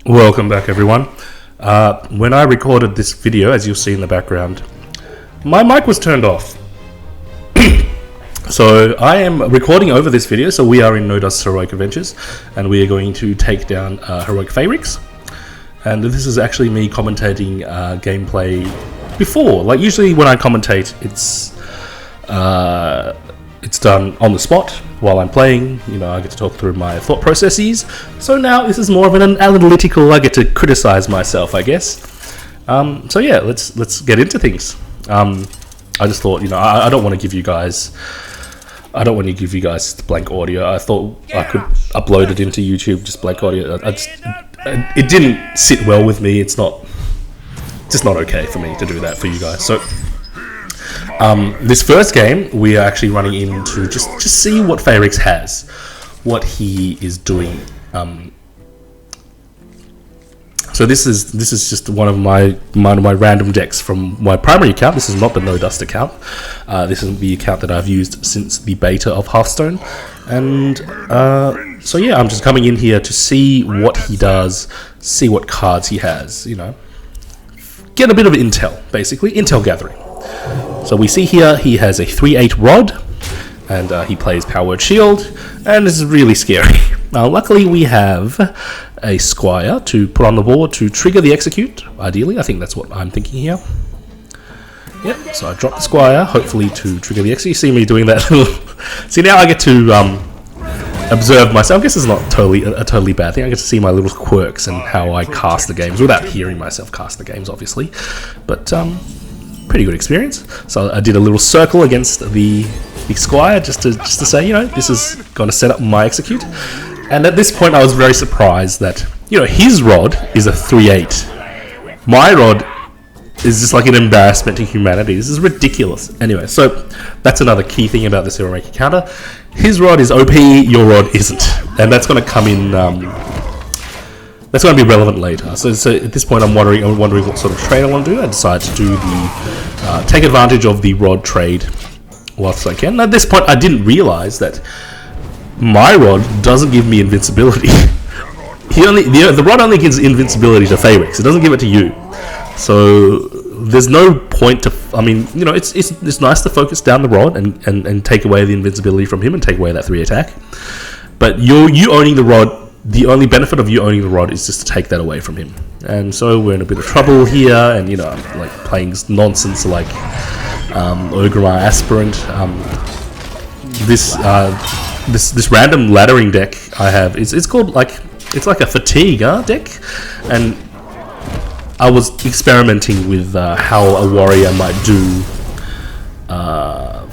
Welcome back, everyone. When I recorded this video, as you'll see in the background, my mic was turned off. So I am recording over this video, so we are in NoDust Heroic Adventures, and we are going to take down Heroic Phaerix. And this is actually me commentating gameplay before. Like, usually when I commentate, it's done on the spot while I'm playing. You know, I get to talk through my thought processes. So now this is more of an analytical. I get to criticize myself, I guess. So yeah, let's get into things. I just thought, you know, I don't want to give you guys. I don't want to give you guys blank audio. I thought I could upload it into YouTube, just blank audio. It didn't sit well with me. It's just not okay for me to do that for you guys. So this first game, we are actually running into just see what Phaerix has, what he is doing. So this is just one of my random decks from my primary account. This is not the NoDust account. This is the account that I've used since the beta of Hearthstone, and so yeah, I'm just coming in here to see what he does, see what cards he has. You know, get a bit of intel, basically intel gathering. So we see here he has a 3/8 rod, and he plays Power Word Shield, and this is really scary. Now, luckily we have a Squire to put on the board to trigger the execute, ideally. I think that's what I'm thinking here. Yep, so I drop the Squire, hopefully to trigger the execute. You see me doing that. See, now I get to observe myself. I guess it's not a totally bad thing. I get to see my little quirks and how I cast the games, without hearing myself cast the games, obviously. But pretty good experience. So I did a little circle against the Squire just to say, you know, this is going to set up my execute. And at this point, I was very surprised that, you know, his rod is a 3/8. My rod is just like an embarrassment to humanity. This is ridiculous. Anyway, so that's another key thing about this Heroic encounter. His rod is OP, your rod isn't, and that's going to come in. That's going to be relevant later. So at this point, I'm wondering what sort of trade I want to do. I decided to do the take advantage of the rod trade whilst I can. At this point, I didn't realize that my rod doesn't give me invincibility. The rod only gives invincibility to Phaerix. It doesn't give it to you. So there's no point to. I mean, you know, it's nice to focus down the rod and take away the invincibility from him and take away that 3 attack. But you owning the rod. The only benefit of you owning the rod is just to take that away from him. And so we're in a bit of trouble here, and, you know, I'm like playing nonsense like Grommash Aspirant. This random laddering deck I have, it's called it's like a fatigue deck, and I was experimenting with how a warrior might do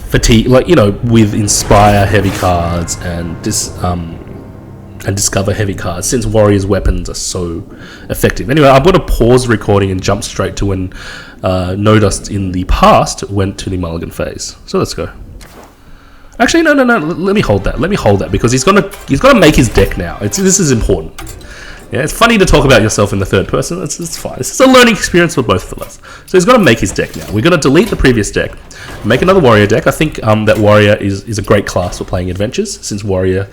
fatigue, like, you know, with inspire heavy cards and discover heavy cards, since warriors' weapons are so effective. Anyway, I'm going to pause the recording and jump straight to when NoDust in the past went to the mulligan phase. So let's go. Actually, no. Let me hold that because he's gonna make his deck now. This is important. Yeah, it's funny to talk about yourself in the third person. It's fine. This is a learning experience for both of us. So he's gonna make his deck now. We're gonna delete the previous deck, make another warrior deck. I think that warrior is a great class for playing adventures, since warrior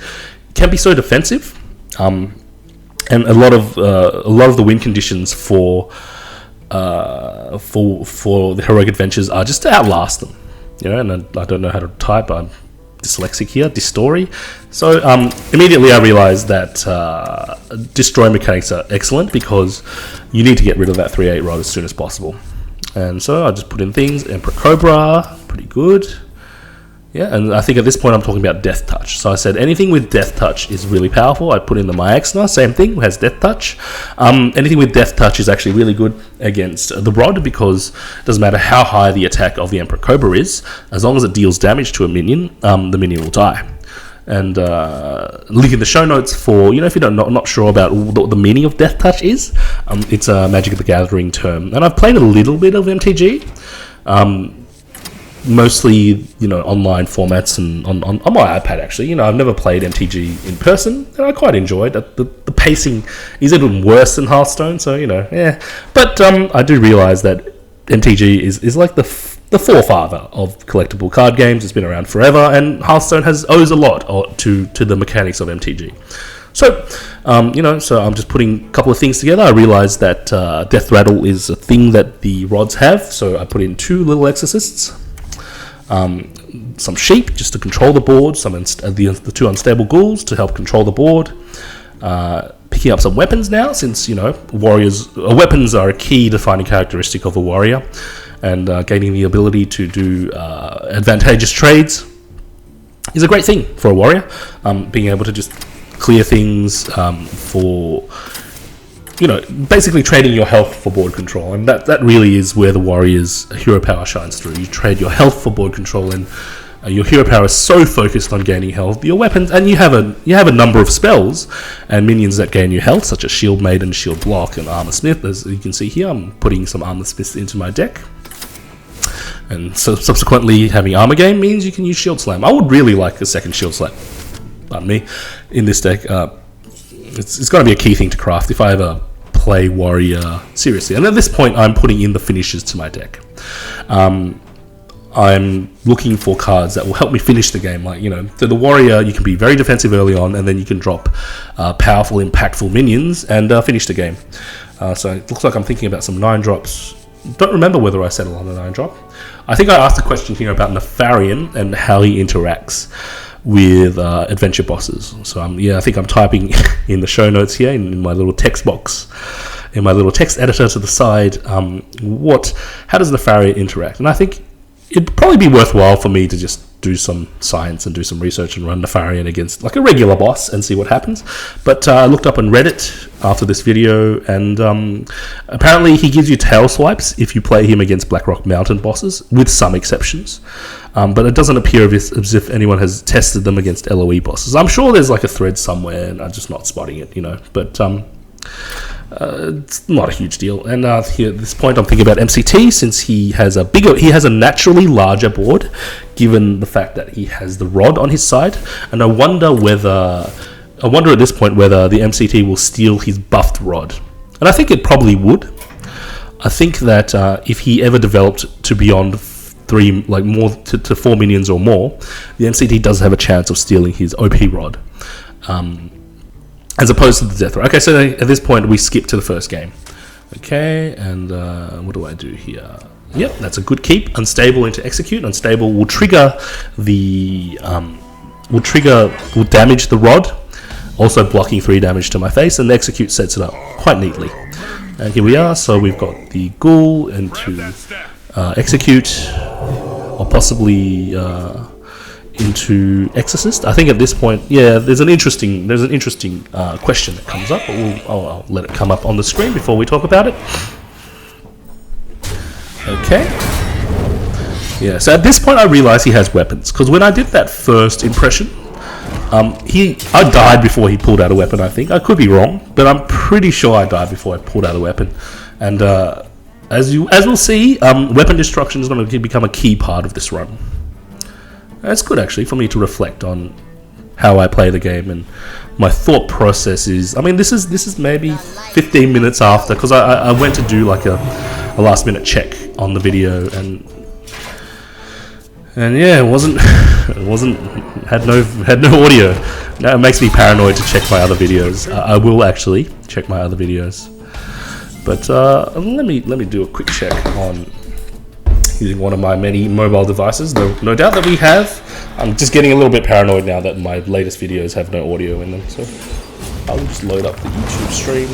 can be so defensive, and a lot of the win conditions for the heroic adventures are just to outlast them, you know. And I don't know how to type. I'm dyslexic here. Destroy. So immediately I realized that destroy mechanics are excellent because you need to get rid of that 3/8 rod as soon as possible. And so I just put in things. Emperor Cobra, pretty good. Yeah, and I think at this point I'm talking about Deathtouch. So I said anything with Deathtouch is really powerful. I put in the Myaxna, same thing, has Deathtouch. Anything with Deathtouch is actually really good against the rod, because it doesn't matter how high the attack of the Emperor Cobra is, as long as it deals damage to a minion, the minion will die. And link in the show notes for, you know, if you're not sure about what the meaning of Deathtouch is, it's a Magic of the Gathering term. And I've played a little bit of MTG. Mostly, you know, online formats and on my iPad, actually. You know, I've never played MTG in person, and I quite enjoyed it. The pacing is even worse than Hearthstone, so, you know, yeah. But I do realise that MTG is like the forefather of collectible card games. It's been around forever, and Hearthstone owes a lot to the mechanics of MTG. So You know, so I'm just putting a couple of things together. I realized that Death Rattle is a thing that the rods have, so I put in 2 little exorcists, some sheep just to control the board, the 2 unstable ghouls to help control the board, picking up some weapons now, since, you know, weapons are a key defining characteristic of a warrior, and gaining the ability to do advantageous trades is a great thing for a warrior. Being able to just clear things for, you know, basically trading your health for board control, and that really is where the warrior's hero power shines through. You trade your health for board control, and your hero power is so focused on gaining health. Your weapons, and you have a number of spells and minions that gain you health, such as Shield Maiden, Shield Block, and Armor Smith. As you can see here, I'm putting some Armor Smiths into my deck. And so subsequently, having Armor Game means you can use Shield Slam. I would really like a second Shield Slam, pardon me, in this deck. It's got to be a key thing to craft if I ever play Warrior seriously. And at this point, I'm putting in the finishes to my deck. I'm looking for cards that will help me finish the game. Like, you know, to the Warrior, you can be very defensive early on, and then you can drop powerful, impactful minions and finish the game. So it looks like I'm thinking about some 9-drops. Don't remember whether I settled on a 9-drop. I think I asked a question here about Nefarian and how he interacts with adventure bosses. So I think I'm typing in the show notes here in my little text box, in my little text editor to the side, how does Nefarian interact? And I think it'd probably be worthwhile for me to just do some science and do some research and run Nefarian against like a regular boss and see what happens. But I looked up on Reddit after this video, and apparently he gives you tail swipes if you play him against Blackrock Mountain bosses, with some exceptions. But it doesn't appear as if anyone has tested them against LOE bosses. I'm sure there's like a thread somewhere, and I'm just not spotting it, you know. But it's not a huge deal. And here at this point, I'm thinking about MCT, since he has a naturally larger board, given the fact that he has the rod on his side. And I wonder at this point whether the MCT will steal his buffed rod. And I think it probably would. I think that if he ever developed to beyond 3, like more to 4 minions or more, the MCT does have a chance of stealing his OP rod. As opposed to the Death Rod. Okay, so at this point we skip to the first game. Okay, and what do I do here? Yep, that's a good keep. Unstable into execute. Unstable will trigger will damage the rod, also blocking 3 damage to my face, and the execute sets it up quite neatly. And here we are. So we've got the ghoul into execute, or possibly into exorcist. I think at this point, yeah, there's an interesting question that comes up, but I'll let it come up on the screen before we talk about it. Okay. Yeah, so at this point I realize he has weapons, because when I did that first impression, I died before he pulled out a weapon. I think I could be wrong, but I'm pretty sure I died before I pulled out a weapon. And as we'll see, weapon destruction is going to become a key part of this run. It's good actually for me to reflect on how I play the game, and my thought process is, I mean, this is maybe 15 minutes after, because I went to do like a last minute check on the video, and yeah, had no audio. Now it makes me paranoid to check my other videos. I will actually check my other videos, but let me do a quick check on using one of my many mobile devices. No doubt that we have. I'm just getting a little bit paranoid now that my latest videos have no audio in them, so I'll just load up the YouTube stream.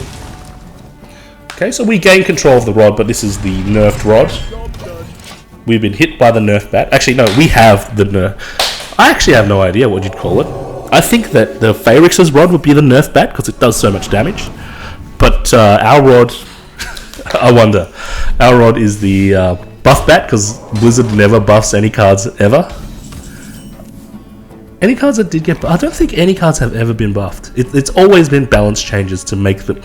Okay, so we gain control of the rod, but this is the nerfed rod. We've been hit by the nerf bat. Actually, no, we have the nerf. I actually have no idea what you'd call it. I think that the Phaerix's rod would be the nerf bat, because it does so much damage. But our rod, I wonder, our rod is the buff bat, because Blizzard never buffs any cards ever. Any cards that did get, I don't think any cards have ever been buffed. It's always been balance changes to make them,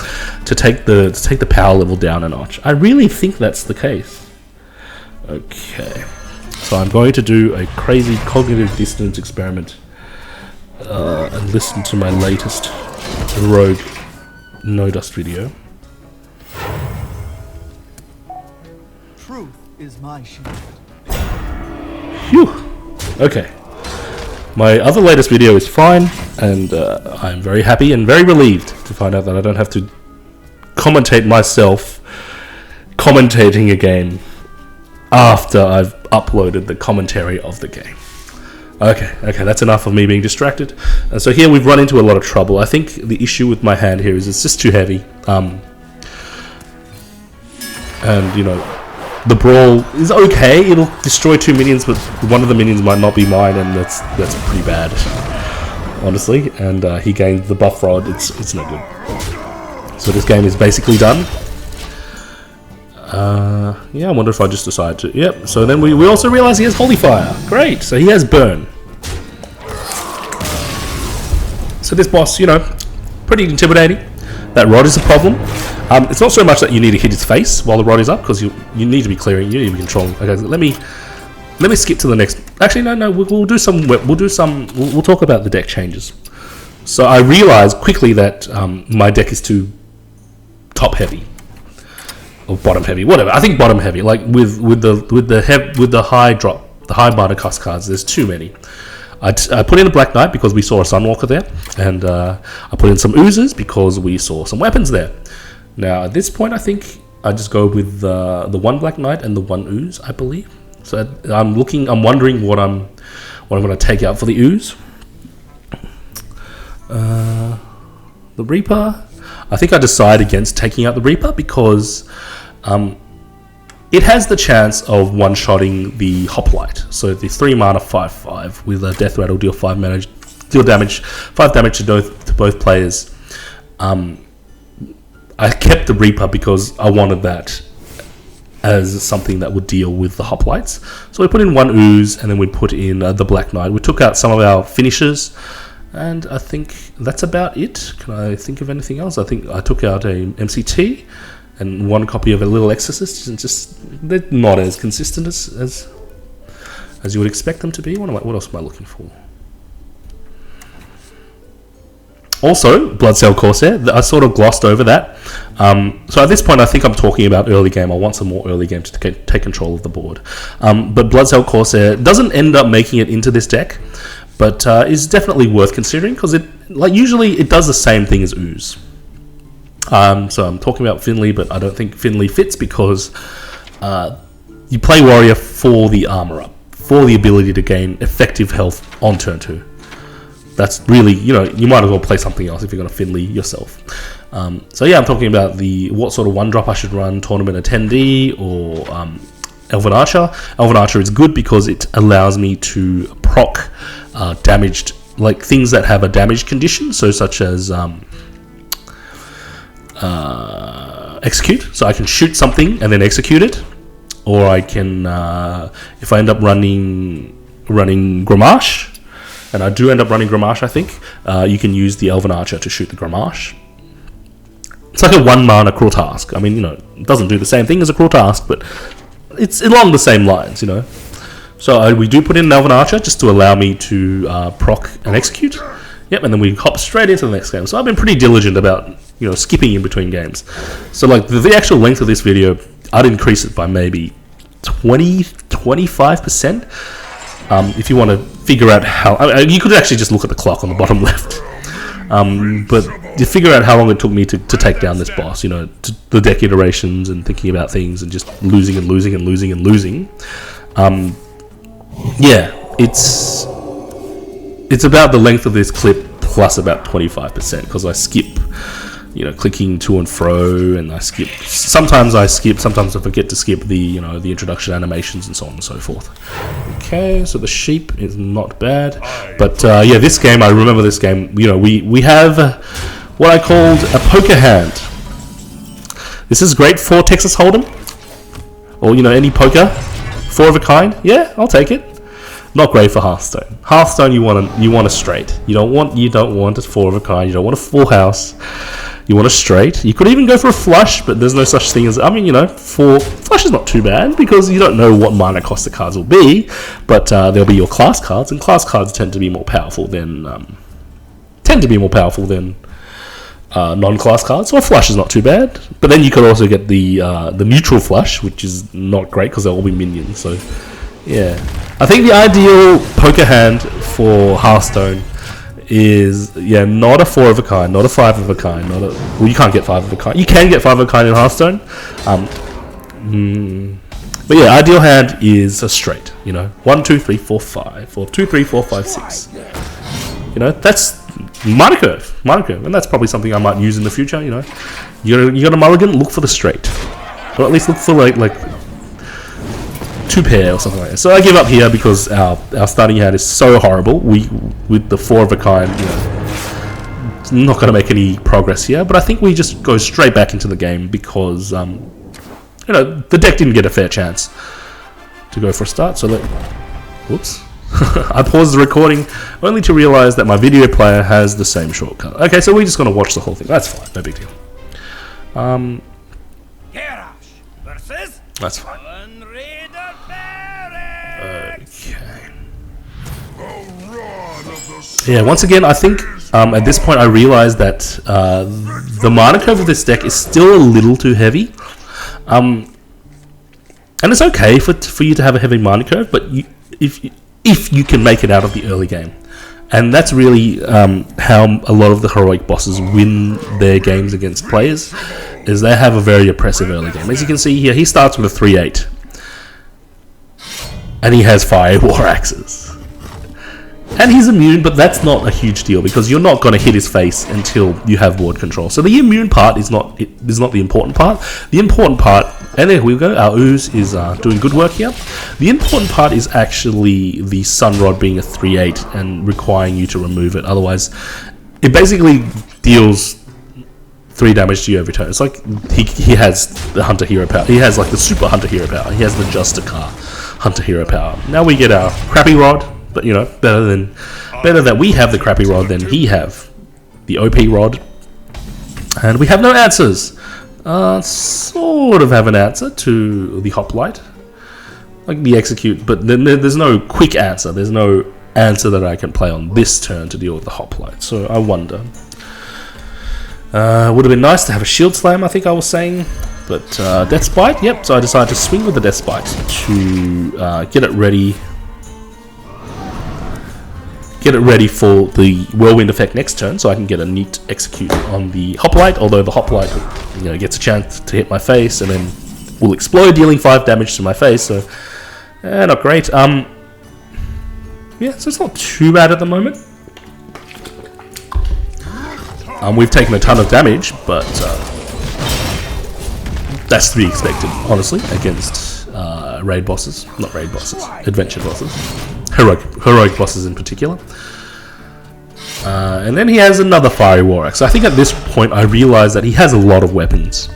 to take the power level down a notch. I really think that's the case. Okay, so I'm going to do a crazy cognitive dissonance experiment and listen to my latest Rogue NoDust video. Truth is my shield. Phew. Okay. My other latest video is fine, and I'm very happy and very relieved to find out that I don't have to commentate myself commentating a game after I've uploaded the commentary of the game. Okay, that's enough of me being distracted. And so here we've run into a lot of trouble. I think the issue with my hand here is it's just too heavy. And, you know, the brawl is okay. It'll destroy 2 minions, but one of the minions might not be mine, and that's pretty bad, honestly. And he gained the buff rod. It's no good. So this game is basically done. Yeah, I wonder if I just decide to... Yep, so then we also realize he has Holy Fire. Great, so he has Burn. So this boss, you know, pretty intimidating. That rod is a problem. It's not so much that you need to hit his face while the rod is up, because you need to be clearing, you need to be controlling. Okay, so let me skip to the next... Actually, no, we'll talk about the deck changes. So I realized quickly that my deck is too top heavy. Or bottom heavy, whatever. I think bottom heavy. Like with the high drop, the high mana cost cards. There's too many. I put in a Black Knight because we saw a Sunwalker there, and I put in some Oozes because we saw some weapons there. Now at this point, I think I just go with the one Black Knight and the one Ooze, I believe. So I'm wondering what I'm going to take out for the Ooze. The Reaper. I think I decide against taking out the Reaper because it has the chance of one-shotting the Hoplite. So the 3 mana 5/5 with a Death Rattle, deal 5 damage to both players. I kept the Reaper because I wanted that as something that would deal with the Hoplites. So we put in one Ooze, and then we put in the Black Knight. We took out some of our finishers, and I think that's about it. Can I think of anything else? I think I took out a MCT and one copy of a Little Exorcist, and just they're not as consistent as you would expect them to be. What else am I looking for? Also, Bloodsail Corsair. I sort of glossed over that. So at this point, I think I'm talking about early game. I want some more early game to take control of the board. But Bloodsail Corsair doesn't end up making it into this deck, but is definitely worth considering because usually it does the same thing as Ooze. So I'm talking about Finley, but I don't think Finley fits because you play Warrior for the armor up, for the ability to gain effective health on turn 2. That's really, you might as well play something else if you're going to Finley yourself. So yeah, I'm talking about what sort of 1-drop I should run, Tournament Attendee or Elven Archer. Elven Archer is good because it allows me to proc damaged, like things that have a damage condition, so such as execute. So I can shoot something and then execute it, or I can, if I end up running Grommash, and I do end up running Grommash, I think, you can use the Elven Archer to shoot the Grommash. It's like a 1-mana Cruel Task. I mean, it doesn't do the same thing as a Cruel Task, but it's along the same lines, So we do put in an Elven Archer just to allow me to proc and execute. Yep, and then we hop straight into the next game. So I've been pretty diligent about, skipping in between games. So like the actual length of this video, I'd increase it by maybe 20-25%. If you want to figure out how... you could actually just look at the clock on the bottom left. But you figure out how long it took me to take down this boss, the deck iterations and thinking about things and just losing. Yeah, it's about the length of this clip plus about 25% because I skip, clicking to and fro, and I skip. Sometimes I forget to skip the, the introduction animations and so on and so forth. Okay, so the sheep is not bad, but yeah, this game, I remember this game. We have what I called a poker hand. This is great for Texas Hold'em, or any poker, 4 of a kind. Yeah, I'll take it. Not great for Hearthstone. Hearthstone, you want a straight. You don't want a 4 of a kind. You don't want a full house. You want a straight. You could even go for a flush, but there's no such thing as... flush is not too bad because you don't know what mana cost the cards will be, but they'll be your class cards, and class cards tend to be more powerful than non-class cards. So a flush is not too bad, but then you could also get the neutral flush, which is not great because they'll all be minions. So Yeah, I think the ideal poker hand for Hearthstone is not a 4 of a kind, not a 5 of a kind, not a well, you can't get 5 of a kind. You can get 5 of a kind in Hearthstone, but yeah, ideal hand is a straight. 1, 2, 3, 4, 5, or 2, 3, 4, 5, 6. That's minor curve, and that's probably something I might use in the future. You got a mulligan, look for the straight, or at least look for like 2 pair or something like that. So I give up here because our starting hand is so horrible. We with the 4 of a kind, not going to make any progress here. But I think we just go straight back into the game because the deck didn't get a fair chance to go for a start. So whoops. I paused the recording only to realize that my video player has the same shortcut. Okay, so we're just going to watch the whole thing. That's fine, no big deal. That's fine. Okay. Yeah, once again, I think at this point I realized that the mana curve of this deck is still a little too heavy. And it's okay for you to have a heavy mana curve, but if you can make it out of the early game. And that's really how a lot of the heroic bosses win their games against players, is they have a very oppressive early game. As you can see here, he starts with a 3-8. And he has Fire War Axes. And he's immune, but that's not a huge deal because you're not going to hit his face until you have ward control. So the immune part is not the important part. The important part, and there we go, our Ooze is doing good work here. The important part is actually the Sun Rod being a 3-8 and requiring you to remove it. Otherwise, it basically deals 3 damage to you every turn. It's like he has the Hunter Hero power. He has like the Super Hunter Hero power. He has the Justicar Hunter Hero power. Now we get our crappy rod, but better that we have the crappy rod than he have the OP rod. And we have no answers. Sort of have an answer to the Hoplite, like the Execute, but then there's no quick answer. There's no answer that I can play on this turn to deal with the Hoplite. So I wonder. Would have been nice to have a Shield Slam, I think I was saying. But Death Spite, yep, so I decided to swing with the Death Spite to get it ready for the Whirlwind effect next turn, so I can get a neat Execute on the Hoplite, although the Hoplite gets a chance to hit my face and then will explode, dealing 5 damage to my face, so not great. Yeah, so it's not too bad at the moment. We've taken a ton of damage, but that's to be expected, honestly, against raid bosses. Not raid bosses, adventure bosses. Heroic bosses in particular. And then he has another Fiery War Axe. I think at this point I realize that he has a lot of weapons.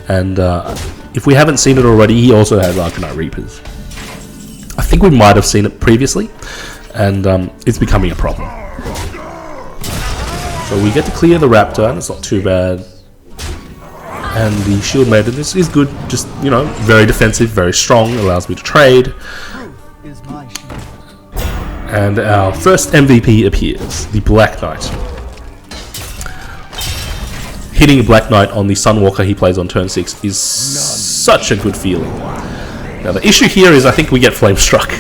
And if we haven't seen it already, he also has Arcanite Reapers. I think we might have seen it previously, and it's becoming a problem. So we get to clear the Raptor, and it's not too bad. And the Shield Maiden is good, just, very defensive, very strong, allows me to trade. And our first MVP appears, the Black Knight. Hitting a Black Knight on the Sunwalker he plays on turn 6 is such a good feeling. Now the issue here is I think we get Flame Struck.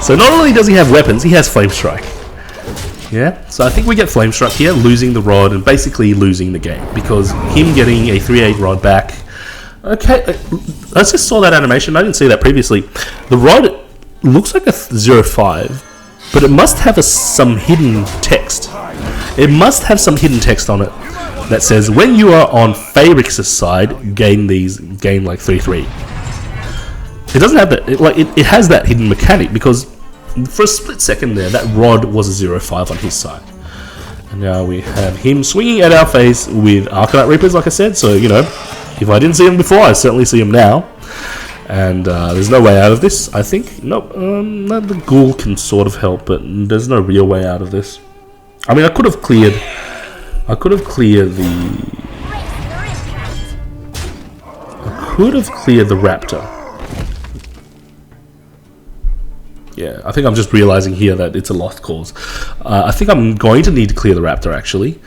So not only does he have weapons, he has Flame Strike. Yeah, so I think we get Flame Struck here, losing the rod and basically losing the game, because him getting a 3-8 rod back. Okay, I just saw that animation, I didn't see that previously. The rod looks like a 0-5, but it must have some hidden text. It must have some hidden text on it that says when you are on Phaerix's side, gain like 3-3. It doesn't have that. It has that hidden mechanic, because for a split second there, that rod was a 0-5 on his side. And now we have him swinging at our face with Arcanite Reapers, like I said. So, if I didn't see him before, I certainly see him now. And there's no way out of this, I think. Nope, the Ghoul can sort of help, but there's no real way out of this. I mean, I could have cleared the Raptor. Yeah, I think I'm just realizing here that it's a lost cause. I think I'm going to need to clear the Raptor, actually,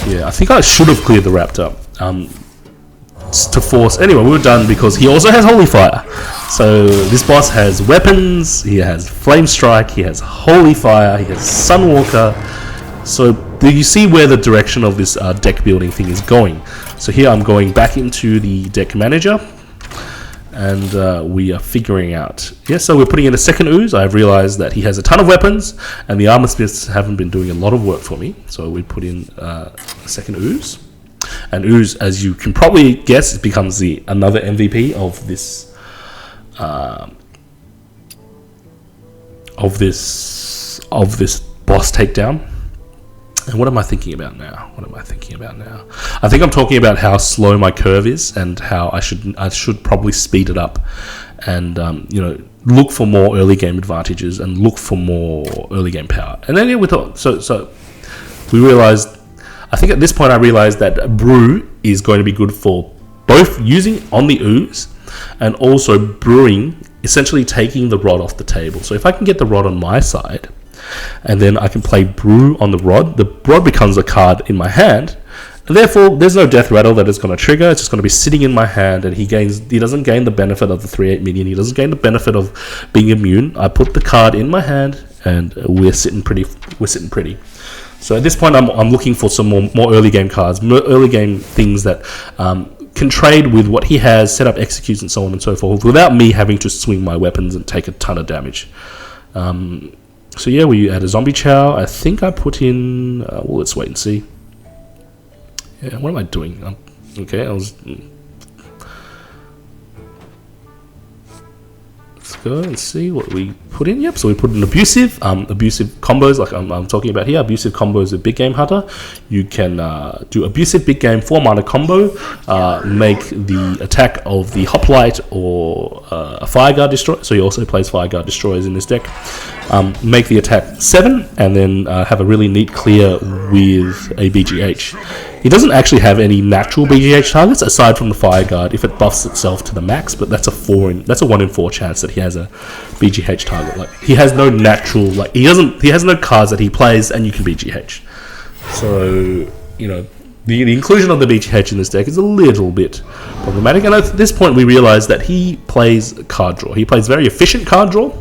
Yeah, I think I should have cleared the Raptor to force. Anyway, we were done because he also has Holy Fire. So this boss has weapons, he has Flame Strike, he has Holy Fire, he has Sunwalker. So do you see where the direction of this deck building thing is going? So here I'm going back into the deck manager, and we are figuring out. Yeah, so we're putting in a second Ooze. I've realized that he has a ton of weapons, and the Armor Smiths haven't been doing a lot of work for me. So we put in a second Ooze. And Ooze, as you can probably guess, becomes another MVP of this boss takedown. And what am I thinking about now? I think I'm talking about how slow my curve is, and how I should probably speed it up, and look for more early game advantages and look for more early game power. And then we thought, so we realized. I think at this point I realized that Brew is going to be good for both using on the Ooze and also brewing, essentially taking the rod off the table. So if I can get the rod on my side, and then I can play Brew on the rod becomes a card in my hand, and therefore there's no death rattle that is going to trigger. It's just going to be sitting in my hand, and he doesn't gain the benefit of the 3/8 minion. He doesn't gain the benefit of being immune. I put the card in my hand, and we're sitting pretty. So at this point, I'm looking for some more early game cards, more early game things that can trade with what he has, set up executes, and so on and so forth, without me having to swing my weapons and take a ton of damage. So yeah, we add a Zombie Chow. I think I put in. Well, let's wait and see. Yeah, what am I doing? Okay, Let's go and see what we put in. Yep, so we put in abusive combos, like I'm talking about here. Abusive combos with Big Game Hunter. You can do abusive big game 4-mana combo, make the attack of the Hoplite or a Fireguard Destroyer. So he also plays Fireguard Destroyers in this deck. Make the attack 7, and then have a really neat clear with a BGH. He doesn't actually have any natural BGH targets aside from the Fireguard if it buffs itself to the max, but that's a 1 in 4 chance that he has a BGH target. Like, he has no natural, he has no cards that he plays and you can BGH. So, the inclusion of the BGH in this deck is a little bit problematic, and at this point we realize that he plays card draw. He plays very efficient card draw,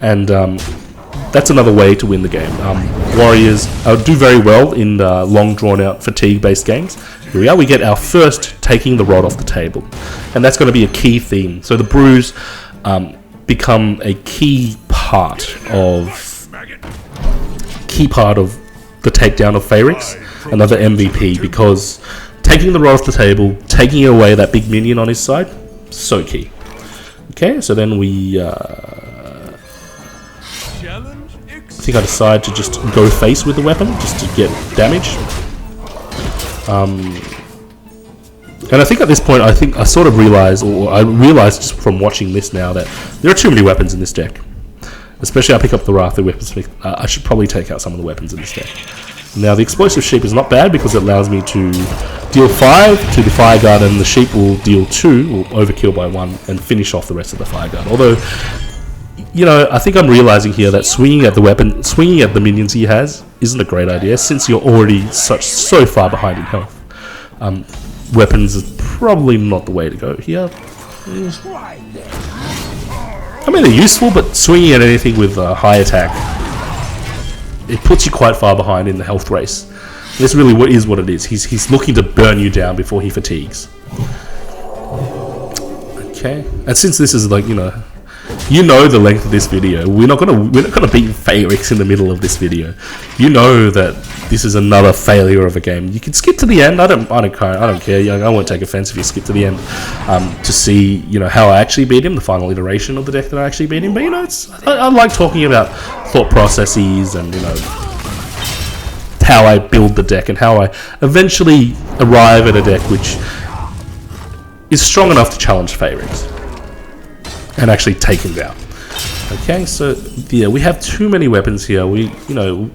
and that's another way to win the game. Warriors do very well in long drawn-out fatigue-based games. Here we are. We get our first taking the rod off the table, and that's going to be a key theme. So the Brews become a key part of the takedown of Phaerix, another MVP, because taking the rod off the table, taking away that big minion on his side, so key. Okay, so then we. I think I decide to just go face with the weapon just to get damage. And I think at this point, I sort of realized, or I realized just from watching this now, that there are too many weapons in this deck. Especially I pick up the Wrath of Weaponsmith. I should probably take out some of the weapons in this deck. Now the Explosive Sheep is not bad because it allows me to deal 5 to the Fireguard, and the Sheep will deal 2, will overkill by 1, and finish off the rest of the Fireguard. Although, I think I'm realizing here that swinging at the minions he has isn't a great idea, since you're already so far behind in health. Weapons is probably not the way to go here. I mean, they're useful, but swinging at anything with a high attack, it puts you quite far behind in the health race. And this really is what it is. He's looking to burn you down before he fatigues. Okay, and since this is the length of this video. We're not gonna beat Phaerix in the middle of this video. That this is another failure of a game. You can skip to the end. I don't care. I won't take offense if you skip to the end to see how I actually beat him, the final iteration of the deck that I actually beat him. But I like talking about thought processes and how I build the deck and how I eventually arrive at a deck which is strong enough to challenge Phaerix and actually take him down. Okay, so yeah, we have too many weapons here. Weapons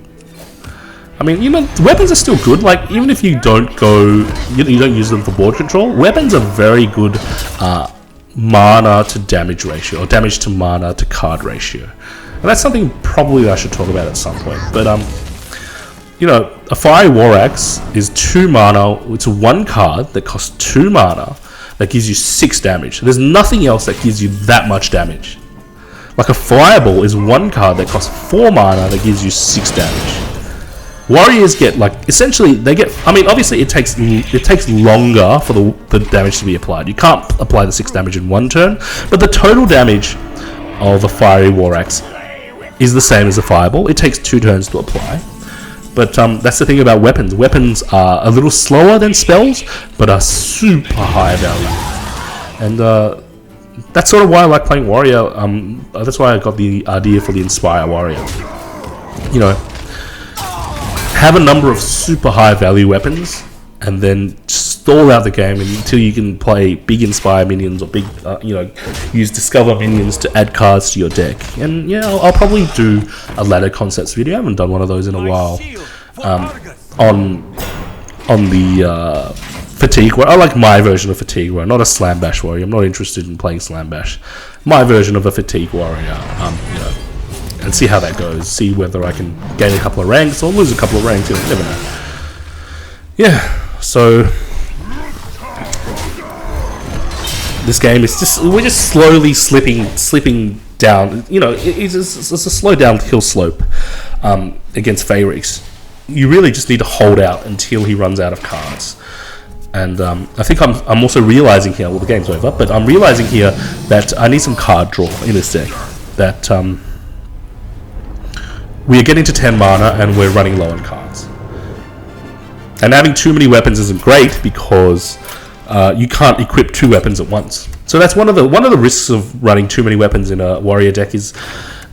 are still good. Like, even if you don't you don't use them for board control, weapons are very good mana to damage ratio, or damage to mana to card ratio. And that's something probably I should talk about at some point. But a Fiery War Axe is 2 mana. It's 1 card that costs 2 mana, that gives you 6 damage. There's nothing else that gives you that much damage. Like a Fireball is 1 card that costs 4 mana that gives you 6 damage. Warriors get, like, essentially, they get, I mean, obviously it takes longer for the damage to be applied. You can't apply the 6 damage in 1 turn, but the total damage of a Fiery War Axe is the same as a Fireball. It takes 2 turns to apply. But that's the thing about weapons. Weapons are a little slower than spells, but are super high value. And that's sort of why I like playing Warrior. That's why I got the idea for the Inspire Warrior. You know, have a number of super high value weapons, and then stall out the game until you can play big Inspire minions or big, use Discover minions to add cards to your deck. And yeah, I'll probably do a ladder concepts video. I haven't done one of those in a while. On the Fatigue Warrior. I like my version of Fatigue Warrior, not a Slam Bash Warrior. I'm not interested in playing Slam Bash. My version of a Fatigue Warrior. And see how that goes. See whether I can gain a couple of ranks or lose a couple of ranks. You never know. Yeah, so this game is we're just slowly slipping down. You know, it's a slow downhill slope against Phaerix. You really just need to hold out until he runs out of cards. And I think I'm also realizing here, well, the game's over, but I'm realizing here that I need some card draw in this deck. That we are getting to 10 mana and we're running low on cards. And having too many weapons isn't great because you can't equip 2 weapons at once. So that's one of the risks of running too many weapons in a warrior deck is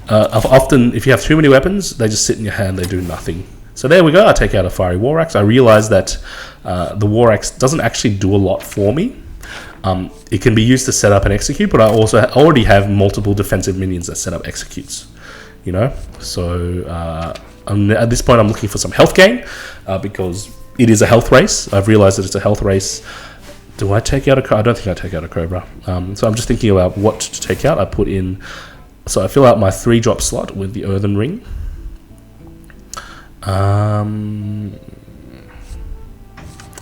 often if you have too many weapons, they just sit in your hand, they do nothing. So there we go, I take out a Fiery War Axe. I realize that the War Axe doesn't actually do a lot for me. It can be used to set up and execute, but I also already have multiple defensive minions that set up executes. You know, so at this point I'm looking for some health gain because it is a health race. I've realized that it's a health race. Do I take out a Cobra? I don't think I take out a Cobra. So I'm just thinking about what to take out. I put in, so I fill out my 3-drop slot with the Earthen Ring.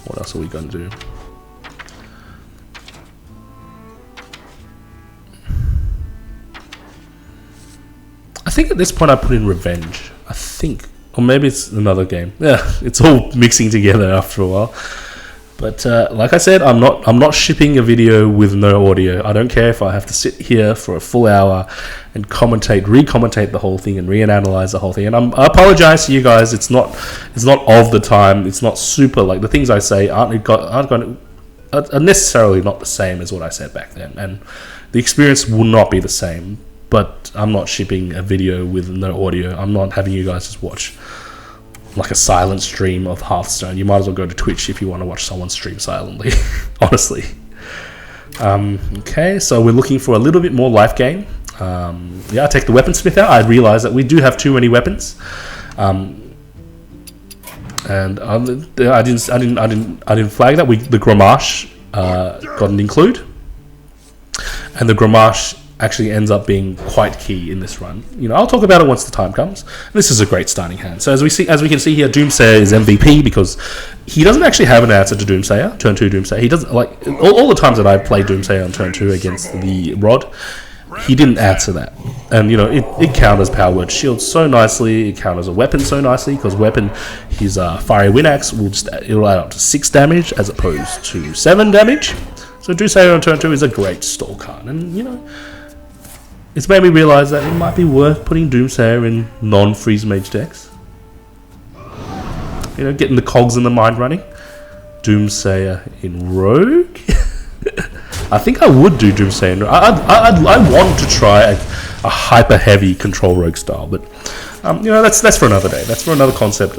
What else are we going to do? I think at this point I put in Revenge. I think, or maybe it's another game. Yeah, it's all mixing together after a while. But like I said, I'm not shipping a video with no audio. I don't care if I have to sit here for a full hour and re-commentate the whole thing and reanalyze the whole thing. And I apologize to you guys. It's not of the time. It's not super, like the things I say are necessarily not the same as what I said back then, and the experience will not be the same. But I'm not shipping a video with no audio. I'm not having you guys just watch like a silent stream of Hearthstone. You might as well go to Twitch if you want to watch someone stream silently, honestly. Okay, so we're looking for a little bit more life gain. Yeah, I take the Weaponsmith out. I realize that we do have too many weapons. And I didn't flag that. The Grommash got an include. And the Grommash actually ends up being quite key in this run. You know, I'll talk about it once the time comes. This is a great starting hand. So as we can see here, Doomsayer is MVP because he doesn't actually have an answer to Doomsayer, turn 2 Doomsayer. He doesn't, like, all the times that I played Doomsayer on turn 2 against the Rod, he didn't answer that. And, you know, it counters Power Word Shield so nicely, it counters a weapon so nicely, because weapon, his Fiery Wind Axe it'll add up to 6 damage as opposed to 7 damage. So Doomsayer on turn 2 is a great stall card. And, you know, it's made me realise that it might be worth putting Doomsayer in non-Freeze Mage decks. You know, getting the cogs in the mind running. Doomsayer in Rogue? I think I would do Doomsayer in Rogue. I want to try a hyper-heavy control Rogue style, but you know, that's for another day. That's for another concept.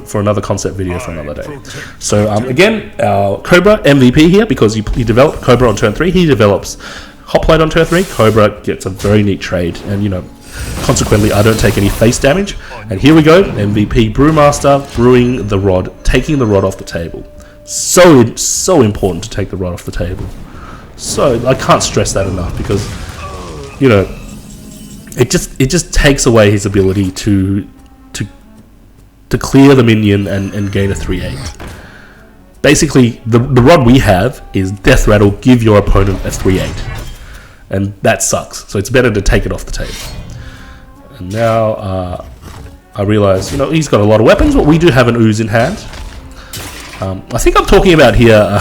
For another concept video for another day. So again, our Cobra MVP here, because he developed Cobra on turn 3. He develops Hoplite on turn 3, Cobra gets a very neat trade, and you know, consequently I don't take any face damage. And here we go, MVP Brewmaster brewing the Rod, taking the Rod off the table. So important to take the Rod off the table. So I can't stress that enough, because you know, it just takes away his ability to clear the minion and gain a 3/8. basically the rod we have is Death Rattle, give your opponent a 3/8, and that sucks. So it's better to take it off the table. And now I realize, he's got a lot of weapons, but we do have an Ooze in hand. I think I'm talking about here,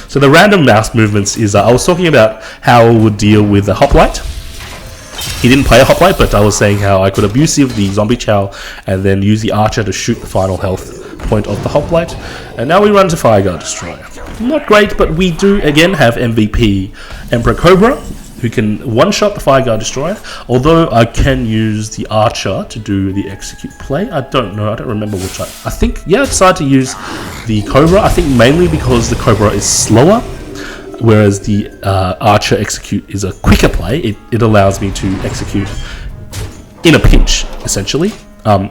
so the random mouse movements is, I was talking about how I would deal with the Hoplite. He didn't play a Hoplite, but I was saying how I could abuse the Zombie Chow and then use the Archer to shoot the final health point of the Hoplite. And now we run to Fireguard Destroyer. Not great, but we do again have MVP Emperor Cobra, who can one-shot the Fireguard Destroyer, although I can use the Archer to do the execute play. I don't know, I don't remember which I think, I decided to use the Cobra, I think mainly because the Cobra is slower, whereas the Archer execute is a quicker play. It allows me to execute in a pinch, essentially,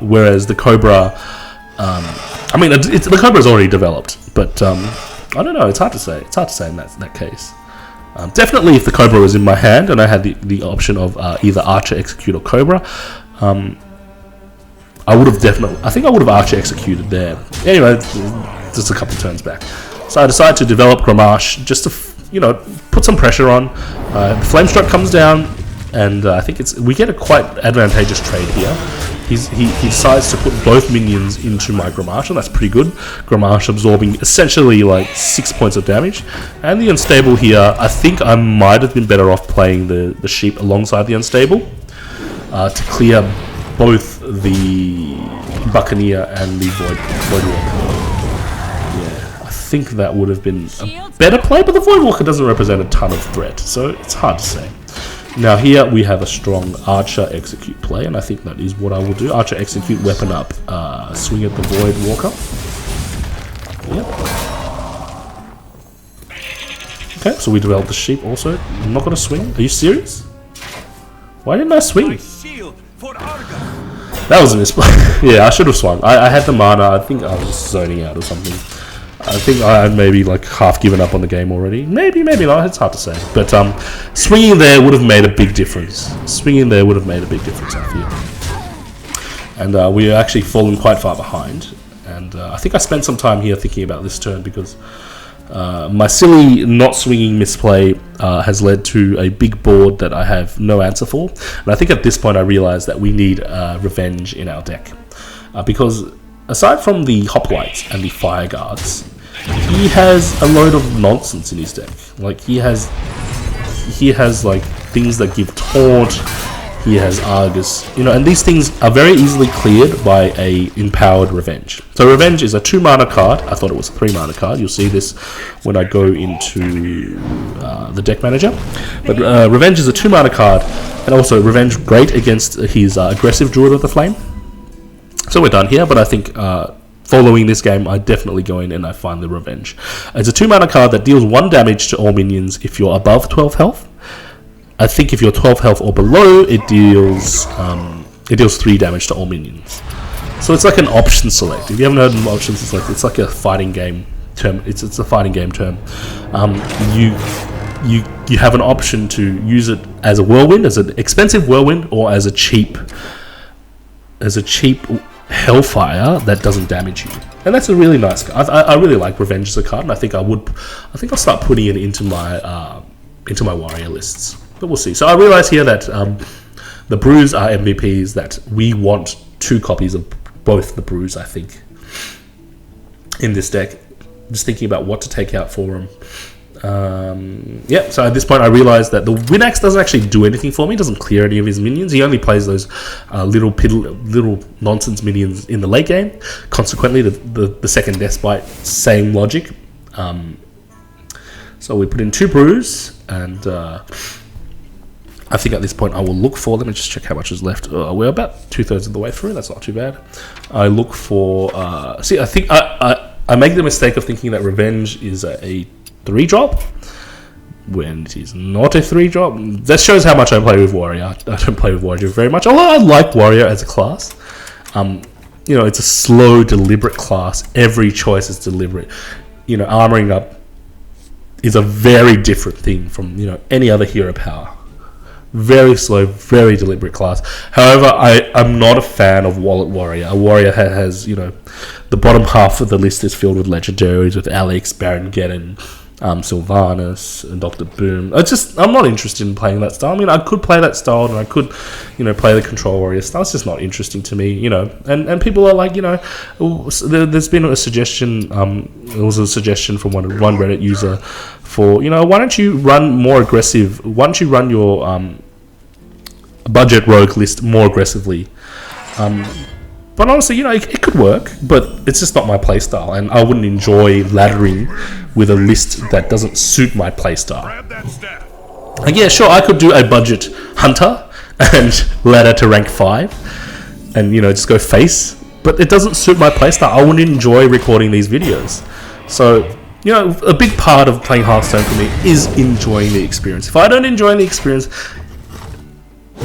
whereas the Cobra, the Cobra is already developed, but I don't know, it's hard to say in that case. Definitely if the Cobra was in my hand and I had the option of either Archer execute or Cobra, I would have Archer executed there. Anyway, just a couple turns back. So I decided to develop Grommash just to put some pressure on. The Flame Strike comes down, and I think we get a quite advantageous trade here. He decides to put both minions into my Grommash, and that's pretty good. Grommash absorbing essentially like 6 points of damage. And the Unstable here, I think I might have been better off playing the Sheep alongside the Unstable to clear both the Buccaneer and the Voidwalker. Yeah, I think that would have been a better play, but the Voidwalker doesn't represent a ton of threat, so it's hard to say. Now here we have a strong Archer execute play, and I think that is what I will do. Archer execute, weapon up, swing at the Void Walker. Yep. Okay, so we developed the Sheep also. I'm not going to swing. Are you serious? Why didn't I swing? That was a misplay. Yeah, I should have swung. I had the mana. I think I was zoning out or something. I think I had maybe like half given up on the game already. Maybe not. It's hard to say. But swinging there would have made a big difference. I feel. And we are actually fallen quite far behind. And I think I spent some time here thinking about this turn because my silly not swinging misplay has led to a big board that I have no answer for. And I think at this point I realized that we need revenge in our deck. Because aside from the Hoplites and the Fire Guards, he has a load of nonsense in his deck. Like he has like things that give taunt. He has Argus, and these things are very easily cleared by a empowered Revenge. So Revenge is a 2 mana card. I thought it was a 3 mana card. You'll see this when I go into the deck manager. But Revenge is a 2 mana card, and also Revenge great against his aggressive Druid of the Flame. So we're done here, but I think following this game, I definitely go in and I find the Revenge. It's a 2 mana card that deals 1 damage to all minions if you're above 12 health. I think if you're 12 health or below, it deals 3 damage to all minions. So it's like an option select. If you haven't heard of option select, it's like a fighting game term. It's a fighting game term. You have an option to use it as a whirlwind, as an expensive whirlwind, or as a cheap Hellfire that doesn't damage you, and that's a really nice card. I really like Revenge as a card, and I think I'll start putting it into my warrior lists. But we'll see. So I realize here that the Brews are MVPs. That we want 2 copies of both the Brews. I think in this deck, just thinking about what to take out for them. So at this point I realized that the Winax doesn't actually do anything for me. He doesn't clear any of his minions. He only plays those little nonsense minions in the late game. Consequently, the second Deathbite, same logic. So we put in 2 Brews, and I think at this point I will look for them and just check how much is left. We're about 2/3 of the way through. That's not too bad. I look for I think I make the mistake of thinking that Revenge is a 3-drop when it is not a 3-drop. That shows how much I play with Warrior. I don't play with Warrior very much, although I like Warrior as a class. It's a slow, deliberate class. Every choice is deliberate. Armoring up is a very different thing from any other hero power. Very slow, very deliberate class. However, I'm not a fan of Wallet Warrior. A warrior has, the bottom half of the list is filled with legendaries, with Alex, Baron Geddon, Sylvanas, and Dr. Boom. I'm not interested in playing that style. I mean, I could play that style, and I could, play the Control Warrior style. It's just not interesting to me, And people are like, there's been a suggestion. There was a suggestion from one Reddit user for, why don't you run more aggressive? Why don't you run your budget rogue list more aggressively? But honestly, it could work, but it's just not my playstyle, and I wouldn't enjoy laddering with a list that doesn't suit my playstyle. And yeah, sure, I could do a budget hunter and ladder to rank 5, and just go face, but it doesn't suit my playstyle. I wouldn't enjoy recording these videos. So, a big part of playing Hearthstone for me is enjoying the experience. If I don't enjoy the experience,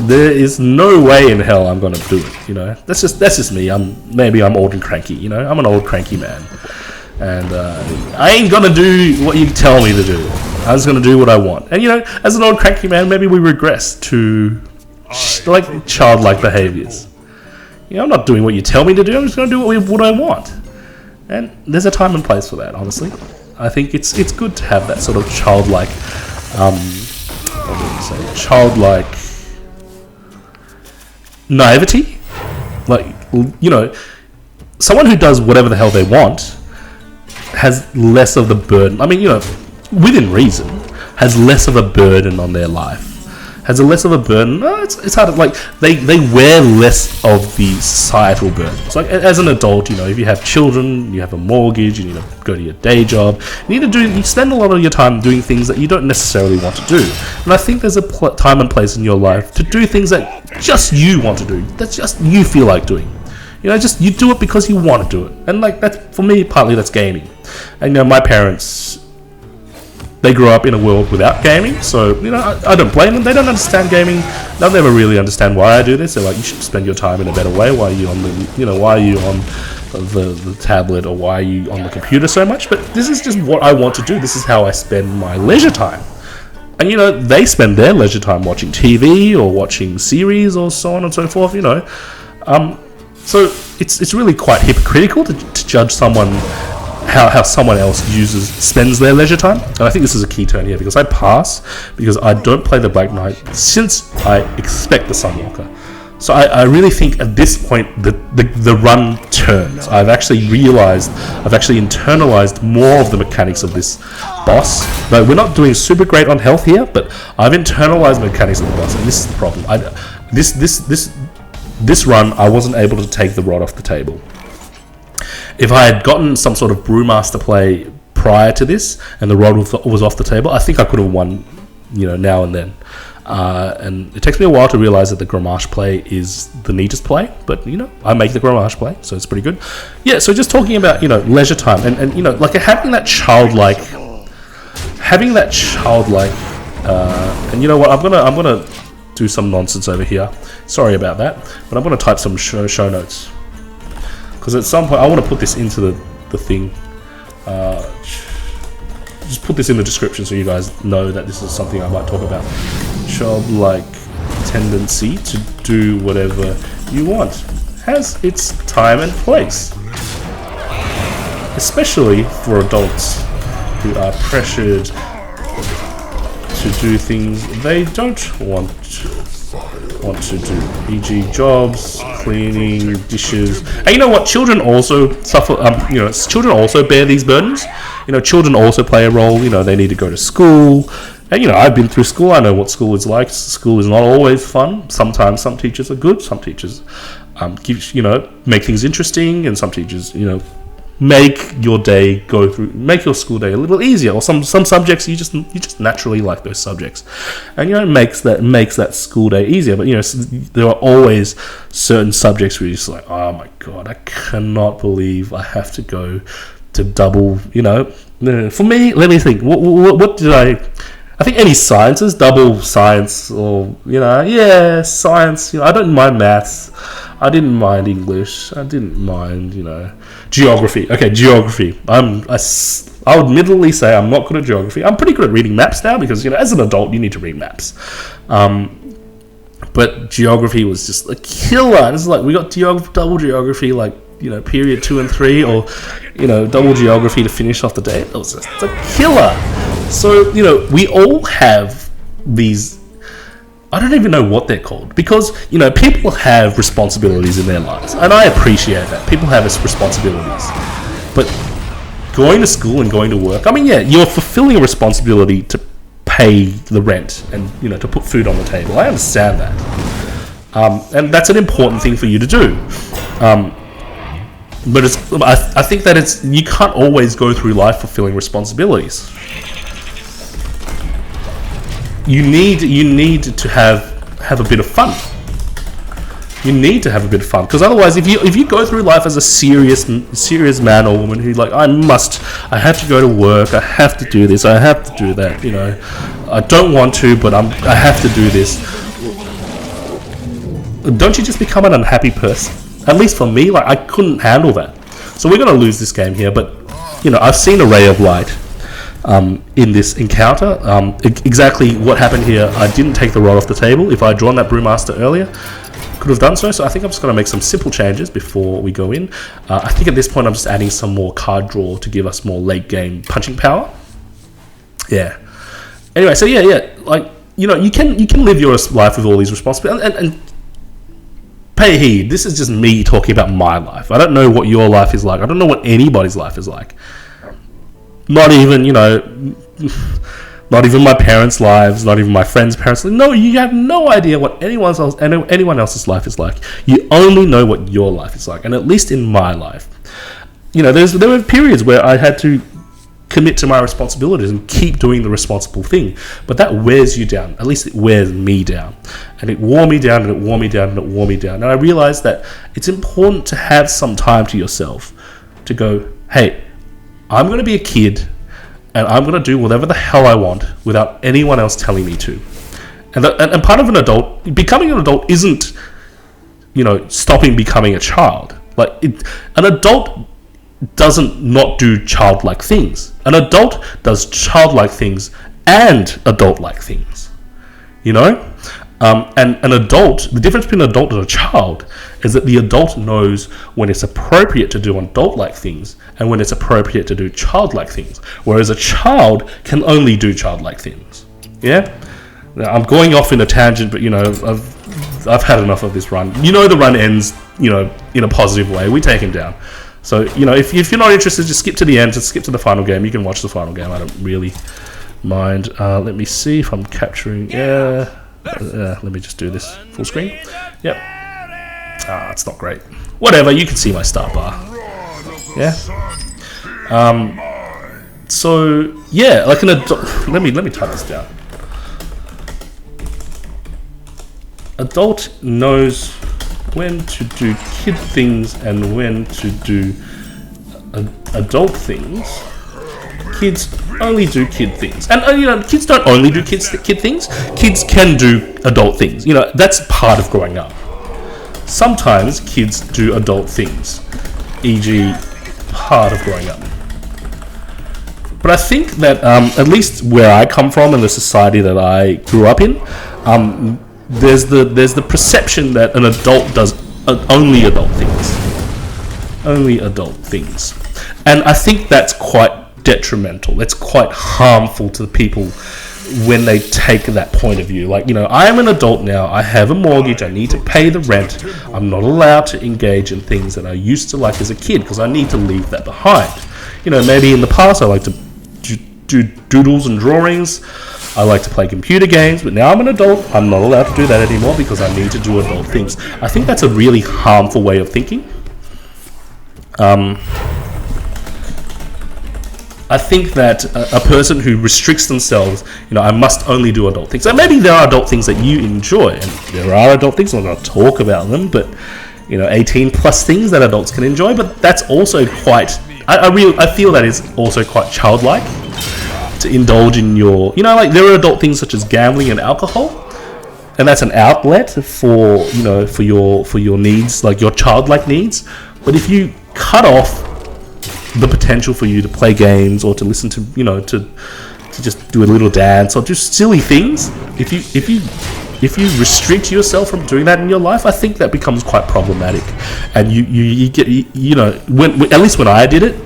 there is no way in hell I'm gonna do it. That's just me. Maybe I'm old and cranky. I'm an old cranky man, and I ain't gonna do what you tell me to do. I'm just gonna do what I want. And as an old cranky man, maybe we regress to childlike behaviors. I'm not doing what you tell me to do. I'm just gonna do what I want. And there's a time and place for that. Honestly, I think it's good to have that sort of childlike, childlike naivety. Someone who does whatever the hell they want has less of the burden. I mean, within reason, has less of a burden on their life. Has a less of a burden. It's hard to, they wear less of the societal burden. It's like, as an adult, if you have children, you have a mortgage, you need to go to your day job, you spend a lot of your time doing things that you don't necessarily want to do. And I think there's a time and place in your life to do things that just you want to do, that's just you feel like doing. You do it because you want to do it. And that's, for me, partly that's gaming. And my parents, they grew up in a world without gaming, so I don't blame them. They don't understand gaming. They'll never really understand why I do this. They're like, you should spend your time in a better way. Why are you on the tablet, or why are you on the computer so much? But this is just what I want to do. This is how I spend my leisure time. And they spend their leisure time watching TV or watching series or so on and so forth. So it's really quite hypocritical to judge someone how someone else spends their leisure time. And I think this is a key turn here, because I pass because I don't play the Black Knight since I expect the Sunwalker. So I really think at this point the run turns. I've actually internalized more of the mechanics of this boss. Though we're not doing super great on health here, but I've internalized the mechanics of the boss, and this is the problem. This run, I wasn't able to take the rod off the table. If I had gotten some sort of Brewmaster play prior to this, and the rod was off the table, I think I could have won, now and then. And it takes me a while to realize that the Grommash play is the neatest play, but I make the Grommash play, so it's pretty good. Yeah, so just talking about leisure time and having that childlike, and you know what, I'm gonna do some nonsense over here. Sorry about that, but I'm gonna type some show notes, because at some point I want to put this into the thing. Just put this in the description so you guys know that this is something I might talk about. Childlike tendency to do whatever you want has its time and place, especially for adults who are pressured to do things they don't want to do, e.g. jobs, cleaning, dishes. And you know what? Children also suffer. Children also bear these burdens. Children also play a role. They need to go to school. And I've been through school. I know what school is like. School is not always fun. Sometimes some teachers are good. Some teachers make things interesting, and some teachers make your school day a little easier. Or some subjects you just naturally like those subjects, and it makes that school day easier. But there are always certain subjects where you're just like, oh my god, I cannot believe I have to go to double. For me, let me think. What did I think any sciences, double science, or science. I don't mind maths. I didn't mind English. I didn't mind geography. Okay, geography. I would admittedly say I'm not good at geography. I'm pretty good at reading maps now, because as an adult you need to read maps. but geography was just a killer. And it's like we got double geography, like, you know, period 2 and 3, or, you know, double geography to finish off the day. It was just a killer. So, you know, we all have these, I don't even know what they're called, because, you know, people have responsibilities in their lives, and I appreciate that. People have responsibilities. But going to school and going to work, I mean, yeah, you're fulfilling a responsibility to pay the rent and, you know, to put food on the table. I understand that. And that's an important thing for you to do. But I think that you can't always go through life fulfilling responsibilities. You need to have a bit of fun. You need to have a bit of fun, because otherwise, if you go through life as a serious man or woman who, like, I have to go to work, I have to do this, I have to do that, you know, I don't want to, but I have to do this. Don't you just become an unhappy person? At least for me, like, I couldn't handle that. So we're going to lose this game here, but, you know, I've seen a ray of light in this encounter. Exactly what happened here, I didn't take the rod off the table. If I had drawn that Brewmaster earlier, could have done so. So I think I'm just going to make some simple changes before we go in. I think at this point I'm just adding some more card draw to give us more late game punching power. Yeah. Anyway, so yeah, like, you know, you can live your life with all these responsibilities, and pay heed. This is just me talking about my life. I don't know what your life is like. I don't know what anybody's life is like. Not even, you know, not even my parents' lives, not even my friends' parents' lives. No, you have no idea what anyone else's life is like. You only know what your life is like. And at least in my life, you know, there were periods where I had to commit to my responsibilities and keep doing the responsible thing. But that wears you down. At least it wears me down. And it wore me down, and it wore me down, and it wore me down. And I realized that it's important to have some time to yourself to go, hey, I'm going to be a kid, and I'm going to do whatever the hell I want without anyone else telling me to. And part of an adult, becoming an adult isn't, you know, stopping becoming a child. Like, an adult doesn't not do childlike things. An adult does childlike things and adult-like things. You know? And an adult, the difference between an adult and a child is that the adult knows when it's appropriate to do adult-like things and when it's appropriate to do childlike things, whereas a child can only do childlike things. Yeah? Now, I'm going off in a tangent, but, you know, I've had enough of this run. You know, the run ends, you know, in a positive way. We take him down. So, you know, if you're not interested, just skip to the end, just skip to the final game. You can watch the final game. I don't really mind. Let me see if I'm capturing... let me just do this full screen. Yep. It's not great. Whatever, you can see my start bar. Yeah. So yeah, like an adult. Let me type this down. Adult knows when to do kid things and when to do adult things. Kids only do kid things, and you know, kids don't only do kid things. Kids can do adult things. You know, that's part of growing up. Sometimes kids do adult things, e.g., part of growing up. But I think that at least where I come from and the society that I grew up in, there's the perception that an adult does only adult things, and I think that's quite detrimental. It's quite harmful to the people when they take that point of view. Like, you know, I am an adult now, I have a mortgage, I need to pay the rent, I'm not allowed to engage in things that I used to like as a kid because I need to leave that behind. You know, maybe in the past I like to do doodles and drawings, I like to play computer games, but now I'm an adult, I'm not allowed to do that anymore because I need to do adult things. I think that's a really harmful way of thinking. I think that a person who restricts themselves, you know, I must only do adult things. And maybe there are adult things that you enjoy, and there are adult things, I'm not going to talk about them, but, you know, 18 plus things that adults can enjoy, but that's also quite, I feel that is also quite childlike to indulge in your, you know, like there are adult things such as gambling and alcohol, and that's an outlet for, you know, for your needs, like your childlike needs. But if you cut off the potential for you to play games or to listen to, you know, to just do a little dance or do silly things, if you if you restrict yourself from doing that in your life, I think that becomes quite problematic. And you get, when at least when I did it,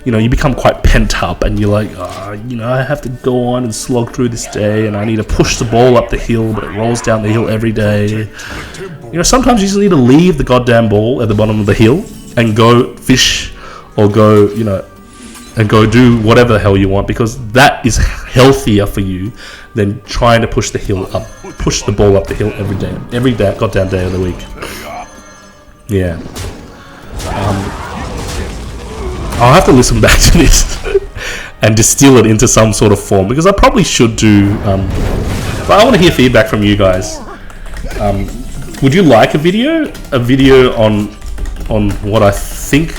you become quite pent up, and you're like, I have to go on and slog through this day, and I need to push the ball up the hill, but it rolls down the hill every day. Sometimes you just need to leave the goddamn ball at the bottom of the hill and go fish, or go, and go do whatever the hell you want, because that is healthier for you than trying to push the ball up the hill every day, goddamn day of the week. Yeah. I'll have to listen back to this and distill it into some sort of form, because I probably should do. But I want to hear feedback from you guys. Would you like a video on what I think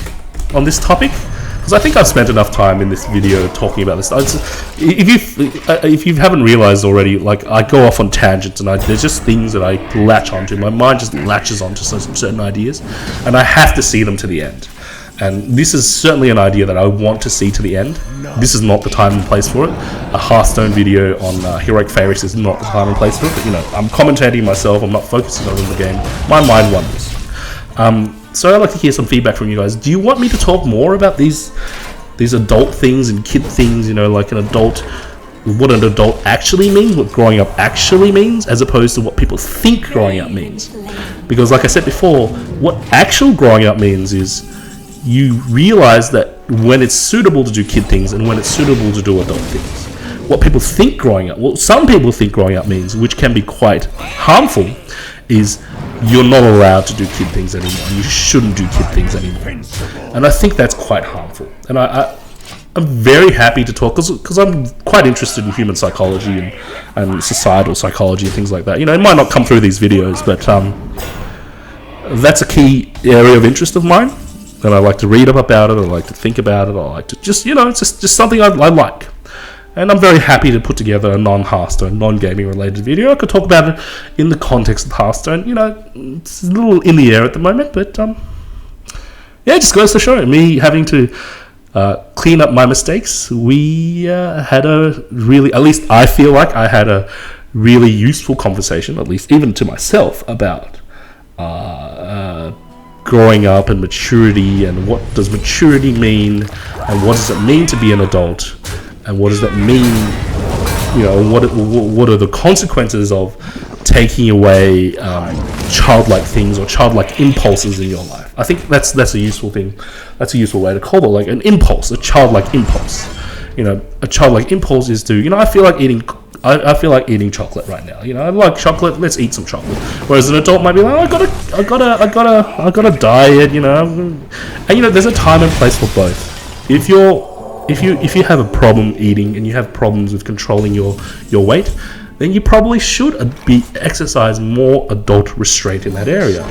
on this topic? Because I think I've spent enough time in this video talking about this. If you haven't realized already, like, I go off on tangents, and there's just things that I latch onto. My mind just latches onto some certain ideas, and I have to see them to the end. And this is certainly an idea that I want to see to the end. This is not the time and place for it. A Hearthstone video on Heroic Phaerix is not the time and place for it. But I'm commentating myself. I'm not focusing on the game. My mind wanders. So I'd like to hear some feedback from you guys. Do you want me to talk more about these adult things and kid things? Like what an adult actually means, what growing up actually means, as opposed to what people think growing up means. Because, like I said before, what actual growing up means is you realize that when it's suitable to do kid things and when it's suitable to do adult things. What people think growing up, some people think growing up means, which can be quite harmful, is you're not allowed to do kid things anymore. You shouldn't do kid things anymore. And I think that's quite harmful. And I'm very happy to talk, because I'm quite interested in human psychology and societal psychology and things like that. It might not come through these videos, but that's a key area of interest of mine. And I like to read up about it, I like to think about it, I like to just, it's just something I like. And I'm very happy to put together a non-Hearthstone, non-gaming related video. I could talk about it in the context of Hearthstone. It's a little in the air at the moment, but it just goes to show me having to clean up my mistakes. We had at least I feel like I had a really useful conversation, at least even to myself, about growing up and maturity, and what does maturity mean, and what does it mean to be an adult, and what does that mean, what are the consequences of taking away childlike things or childlike impulses in your life. I think that's a useful thing. That's a useful way to call it, like an impulse, a childlike impulse. A childlike impulse is to, I feel like eating chocolate right now. I like chocolate. Let's eat some chocolate. Whereas an adult might be like, I got a diet. And there's a time and place for both. If you have a problem eating and you have problems with controlling your weight, then you probably should exercise more adult restraint in that area.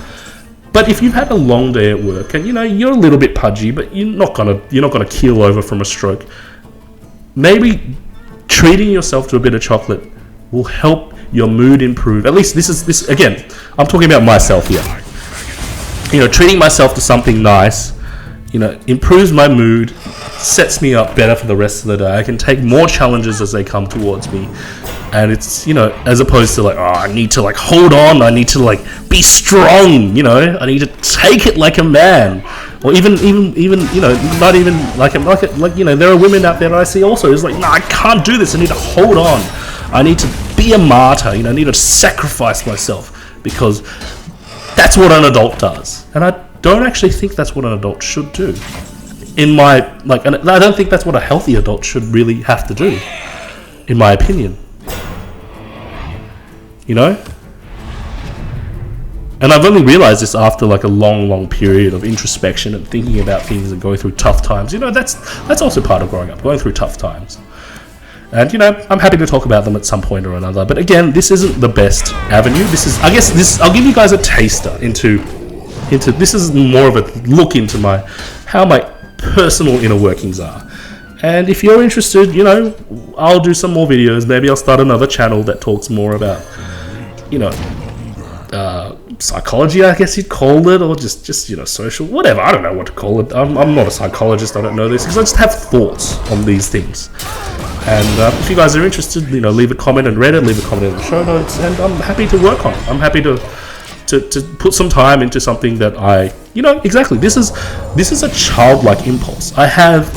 But if you've had a long day at work and you're a little bit pudgy, but you're not gonna keel over from a stroke, maybe treating yourself to a bit of chocolate will help your mood improve. At least this again, I'm talking about myself here. Treating myself to something nice, improves my mood, sets me up better for the rest of the day. I can take more challenges as they come towards me. And it's, as opposed to I need to hold on, I need to be strong, I need to take it like a man. Or even not even there are women out there that I see also who's no, I can't do this, I need to hold on, I need to be a martyr, I need to sacrifice myself, because that's what an adult does. And I don't actually think that's what an adult should do. And I don't think that's what a healthy adult should really have to do, in my opinion. And I've only realized this after a long period of introspection and thinking about things and going through tough times. That's also part of growing up, going through tough times. And I'm happy to talk about them at some point or another. But again, this isn't the best avenue. I'll give you guys a taster into this is more of a look into how my personal inner workings are. And if you're interested, I'll do some more videos. Maybe I'll start another channel that talks more about, psychology, I guess you'd call it, or just social, whatever. I don't know what to call it. I'm not a psychologist. I don't know this, because I just have thoughts on these things. And if you guys are interested, leave a comment on Reddit, leave a comment in the show notes, and I'm happy to work on it. I'm happy to put some time into something that exactly. This is a childlike impulse. I have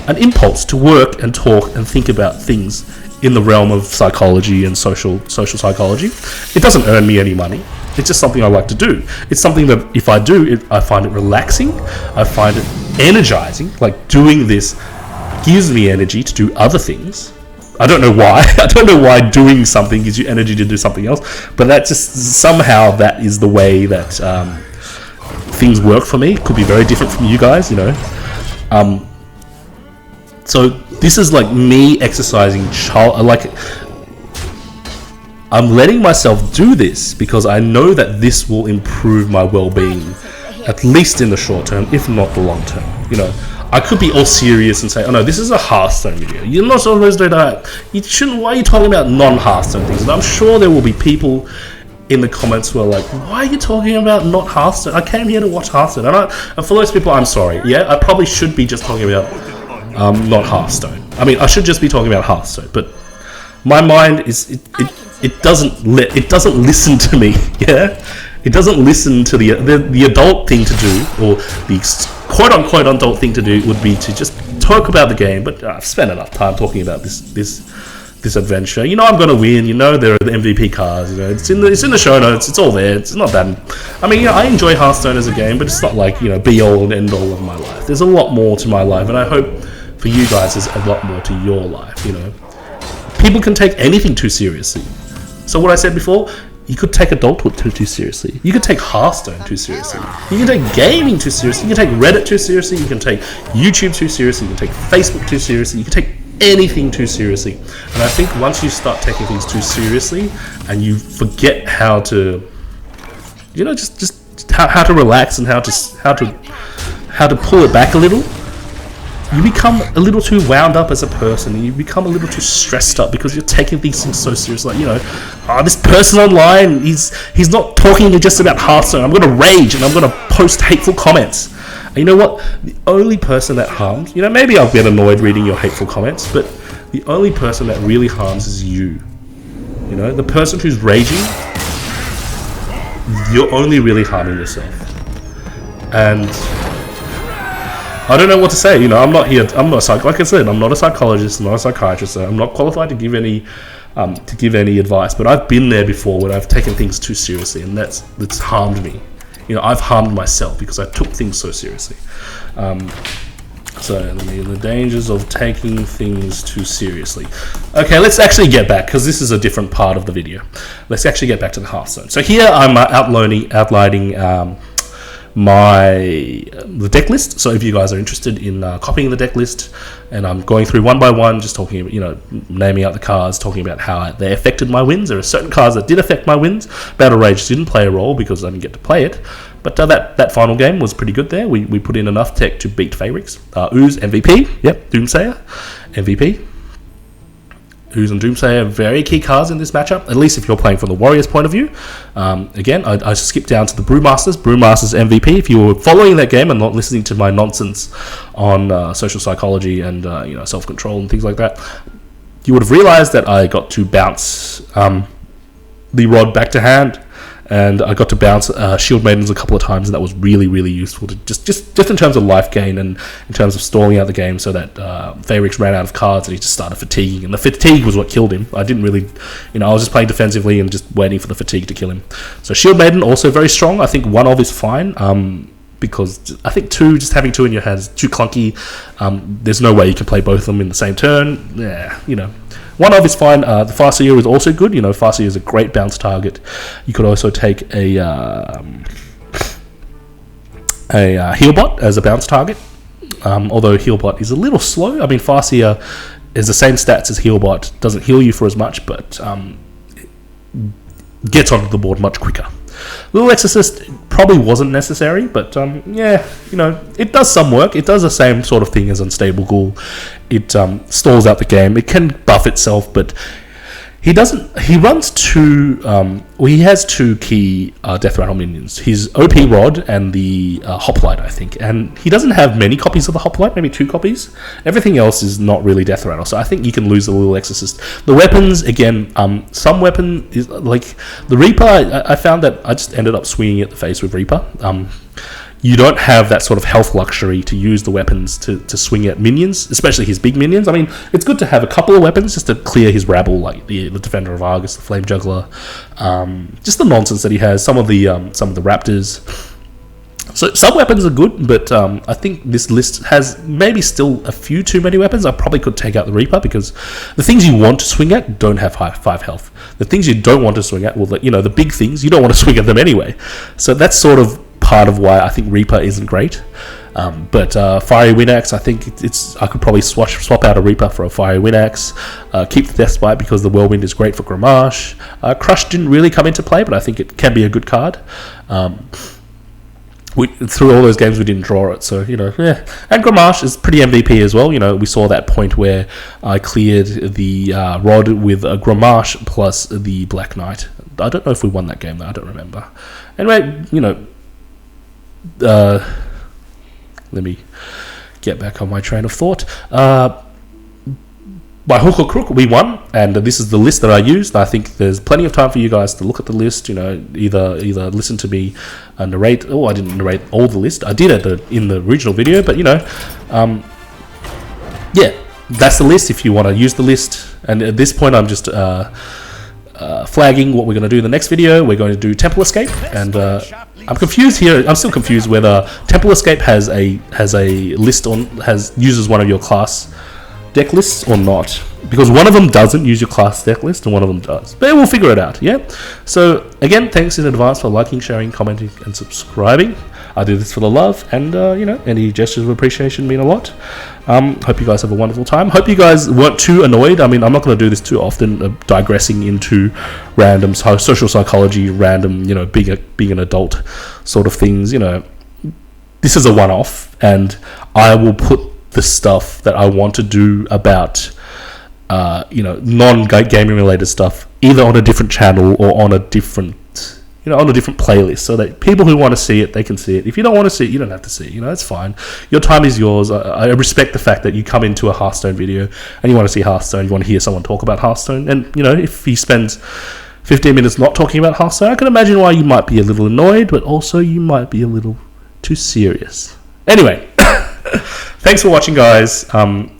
an impulse to work and talk and think about things in the realm of psychology and social psychology. It doesn't earn me any money. It's just something I like to do. It's something that if I do it, I find it relaxing. I find it energizing. Like, doing this gives me energy to do other things. I don't know why. I don't know why doing something gives you energy to do something else, but that just somehow that is the way that things work for me. It could be very different from you guys, So this is like me exercising I'm letting myself do this because I know that this will improve my well-being, at least in the short term, if not the long term. I could be all serious and say, oh no, this is a Hearthstone video. You're not supposed to do that. You shouldn't. Why are you talking about non-Hearthstone things? And I'm sure there will be people in the comments who are like, why are you talking about not Hearthstone? I came here to watch Hearthstone. And for those people, I'm sorry. Yeah, I probably should be just talking about not Hearthstone. I mean, I should just be talking about Hearthstone, but my mind it doesn't listen to me. Yeah, it doesn't listen to the adult thing to do, or the quote unquote adult thing to do would be to just talk about the game. But I've spent enough time talking about this adventure. I'm going to win. There are the MVP cards. It's in the show notes. It's all there. It's not that. I mean, I enjoy Hearthstone as a game, but it's not like be all and end all of my life. There's a lot more to my life, and I hope for you guys there's a lot more to your life. People can take anything too seriously. So what I said before, you could take adulthood too seriously. You could take Hearthstone too seriously. You can take gaming too seriously. You can take Reddit too seriously. You can take YouTube too seriously. You can take Facebook too seriously. You can take anything too seriously. And I think once you start taking things too seriously and you forget how to, just how to relax and how to pull it back a little, you become a little too wound up as a person, and you become a little too stressed up because you're taking these things so seriously. This person online, he's not talking just about Hearthstone. I'm going to rage and I'm going to post hateful comments. And you know what? The only person that harms, maybe I'll get annoyed reading your hateful comments, but the only person that really harms is you. The person who's raging, you're only really harming yourself. And I don't know what to say. I'm not here. Like I said, I'm not a psychologist. I'm not a psychiatrist. So I'm not qualified to give any advice. But I've been there before when I've taken things too seriously, and that's harmed me. I've harmed myself because I took things so seriously. So the dangers of taking things too seriously. Okay, let's actually get back, because this is a different part of the video. Let's actually get back to the Hearthstone. So here I'm outlining the deck list. So if you guys are interested in copying the deck list, and I'm going through one by one, just talking about, naming out the cards, talking about how they affected my wins. There are certain cards that did affect my wins. Battle Rage didn't play a role because I didn't get to play it, but that final game was pretty good there. We put in enough tech to beat Phaerix. Ooze, MVP. Yep, Doomsayer, MVP. Ooze and Doomsayer, very key cards in this matchup, at least if you're playing from the Warriors' point of view. Again, I skipped down to the Brewmasters MVP. If you were following that game and not listening to my nonsense on social psychology and self-control and things like that, you would have realized that I got to bounce the rod back to hand, and I got to bounce Shield Maidens a couple of times, and that was really, really useful to just in terms of life gain and in terms of stalling out the game, so that Phaerix ran out of cards and he just started fatiguing, and the fatigue was what killed him. I didn't really, I was just playing defensively and just waiting for the fatigue to kill him. So Shield Maiden also very strong. I think one of is fine, because I think having two in your hand is too clunky. There's no way you can play both of them in the same turn. Yeah, one of is fine. The Farseer is also good. Farseer is a great bounce target. You could also take a Healbot as a bounce target. Although Healbot is a little slow. I mean, Farseer is the same stats as Healbot. Doesn't heal you for as much, but gets onto the board much quicker. Little Exorcist probably wasn't necessary, but it does some work. It does the same sort of thing as Unstable Ghoul. It stalls out the game. It can buff itself, but He doesn't. He runs two. Well, he has two key death rattle minions. His OP Rod and the Hoplite, I think. And he doesn't have many copies of the Hoplite. Maybe 2 copies. Everything else is not really death rattle. So I think you can lose a little Exorcist. The weapons, again, some weapon is like the Reaper. I found that I just ended up swinging at the face with Reaper. You don't have that sort of health luxury to use the weapons to swing at minions, especially his big minions. I mean, it's good to have a couple of weapons just to clear his rabble, like the Defender of Argus, the Flame Juggler, just the nonsense that he has. Some of the Raptors. So some weapons are good, but I think this list has maybe still a few too many weapons. I probably could take out the Reaper because the things you want to swing at don't have 5 health. The things you don't want to swing at, well, the big things, you don't want to swing at them anyway. So that's sort of part of why I think Reaper isn't great. But Fiery Windaxe, I think I could probably swap out a Reaper for a Fiery Windaxe. Keep the Deathbite because the Whirlwind is great for Grommash. Crush didn't really come into play, but I think it can be a good card. Through all those games we didn't draw it, so yeah. And Grommash is pretty MVP as well. We saw that point where I cleared the Rod with a Grommash plus the Black Knight. I don't know if we won that game though, I don't remember. Anyway, let me get back on my train of thought. By hook or crook, we won, and this is the list that I used. I think there's plenty of time for you guys to look at the list. Either listen to me narrate. Oh, I didn't narrate all the list. I did in the original video, but yeah, that's the list. If you want to use the list, and at this point, I'm just flagging what we're going to do in the next video. We're going to do Temple Escape, and I'm confused here. I'm still confused whether Temple Escape has a list uses one of your class deck lists or not, because one of them doesn't use your class deck list and one of them does, but we'll figure it out. Yeah, so again, thanks in advance for liking, sharing, commenting and subscribing. I do this for the love, and any gestures of appreciation mean a lot. Hope you guys have a wonderful time. Hope you guys weren't too annoyed. I mean, I'm not going to do this too often, digressing into random social psychology, random being an adult sort of things. This is a one-off, and I will put the stuff that I want to do about non-gaming related stuff either on a different channel or on a different playlist, so that people who want to see it, they can see it. If you don't want to see it, you don't have to see it. It's fine. Your time is yours. I respect the fact that you come into a Hearthstone video and you want to see Hearthstone, you want to hear someone talk about Hearthstone, and if he spends 15 minutes not talking about Hearthstone, I can imagine why you might be a little annoyed, but also you might be a little too serious. Anyway, thanks for watching, guys.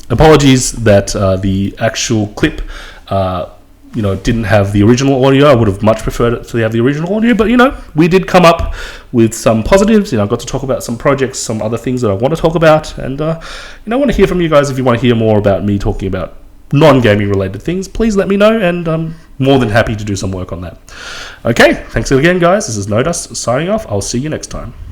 Apologies that the actual clip didn't have the original audio. I would have much preferred it to have the original audio, but we did come up with some positives. I got to talk about some projects, some other things that I want to talk about, and I want to hear from you guys. If you want to hear more about me talking about non-gaming related things, please let me know, and I'm more than happy to do some work on that. Okay, thanks again, guys. This is NoDust signing off. I'll see you next time.